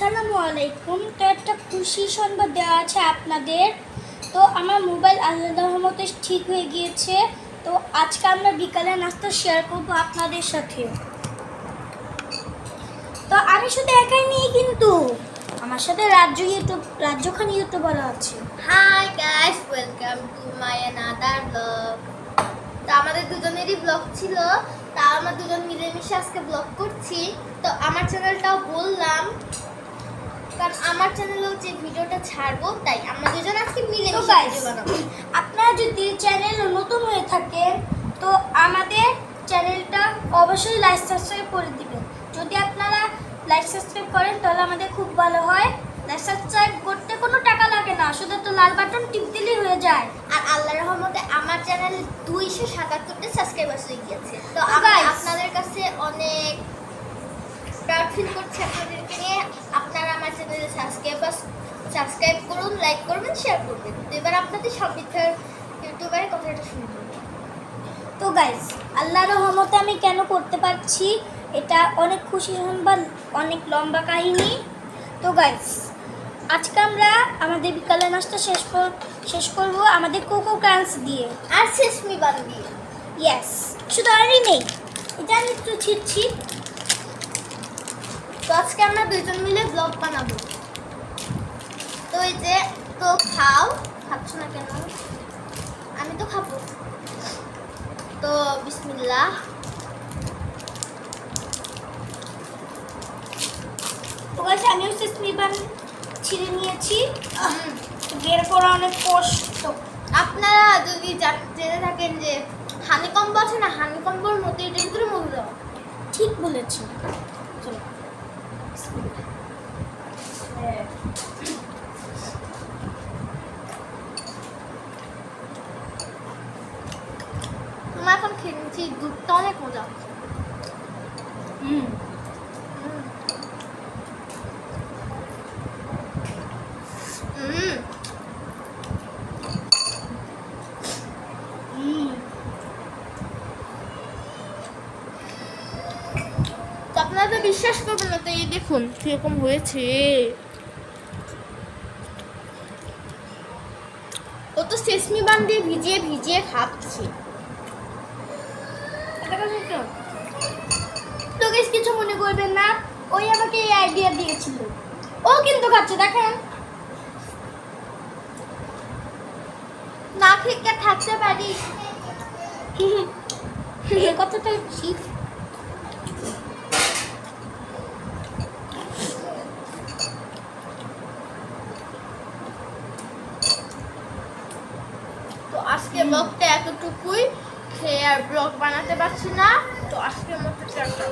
আসসালামু আলাইকুম। তো একটা খুশি সংবাদ দেওয়া আছে আপনাদের। তো আমার মোবাইল আল্লাহর রহমতে ঠিক হয়ে গিয়েছে। তো আজকে আমরা বিকালে নাস্তা শেয়ার করব আপনাদের সাথে। তো আমি শুধু একাই নেই, কিন্তু আমার সাথে রাজ্য খান ইউটিউবার আছে। Hi guys, welcome to my another blog. তো আমাদের দুজনেরই ব্লগ ছিল, তা আমরা দুজন মিলেমিশে আজকে ব্লগ করছি। তো আমার চ্যানেলটাও বললাম, কারণ আমার চ্যানেলেও যে ভিডিওটা ছাড়বো, তাই আমরা দুজন আজকে মিলেমিশে ভিডিও বানাবো। আপনারা যদি চ্যানেল নতুন হয়ে থাকে তো আমাদের চ্যানেলটা অবশ্যই লাইক সাবস্ক্রাইব করে দিবেন। যদি আপনারা লাইক সাবস্ক্রাইব করেন তাহলে আমাদের খুব ভালো হয়। লাইক সাবস্ক্রাইব করতে কোনো টাকা লাগে না, শুধু তো লাল বাটন টিপ দিলেই হয়ে যায়। আর আল্লাহর রহমতে আমার চ্যানেলে 277টা সাবস্ক্রাইবার্স হয়ে গিয়েছে। তো আমি আপনাদের কাছে অনেক প্রাউড ফিল করছি আপনাদেরকে নিয়ে। আপনারা আমার চ্যানেলে সাবস্ক্রাইব করুন, লাইক করবেন, শেয়ার করবেন। তো এবার আপনাদের সমৃদ্ধার ইউটিউবারের কথাটা শুনবো। তো গাইস, আল্লাহর রহমতে আমি কেন করতে পারছি, এটা অনেক খুশি সংবাদ, অনেক লম্বা কাহিনী। তো গাইস, আজকে আমরা আমাদের বিকালের নাস্তা শেষ করব আমাদের কোকো ক্রাঞ্চ দিয়ে আর সেসমি বান দিয়ে। ইয়েস, শুধু আরই নেই, এটা আমি একটু ছিটছি। তো আজকে আমরা দুইজন মিলে ব্লগ বানাবো। তো এই যে, তো খাচ্ছ না কেন? আমি তো খাবো। তো বিসমিল্লাহ। তো গাইস, আমি সেসমি বান ছিঁড়ে নিয়েছি, বের করা অনেক কষ্ট। আপনারা যদি জেনে থাকেন যে হানিকম্ব আছে না, হানিকম্বর মতো এটার ভিতরে মধু দেওয়া। ঠিক বলেছি। চলো, তোমরা এখন খেয়ে নিচ্ছি, দুধটা অনেক মজা। হুম হুম হুম তো আপনারা তো বিশ্বাস করবেন না, তো এই দেখুন কিরকম হয়েছে। ও তো সেসমি বান দিয়ে ভিজিয়ে ভিজিয়ে খাচ্ছে। তো গাইস, কিছু মনে করবেন না, ওই আমাকে এই আইডিয়া দিয়েছিল। ও কিন্তু খাচ্ছে, দেখেন। না খেয়ে থাকতে পারি? এই কথাটা ঠিক। তো আজকে ব্লগটা এতটুকুই, খেয়ে আর ব্লগ বানাতে পারছি না। তো আজকের মতো টাটা।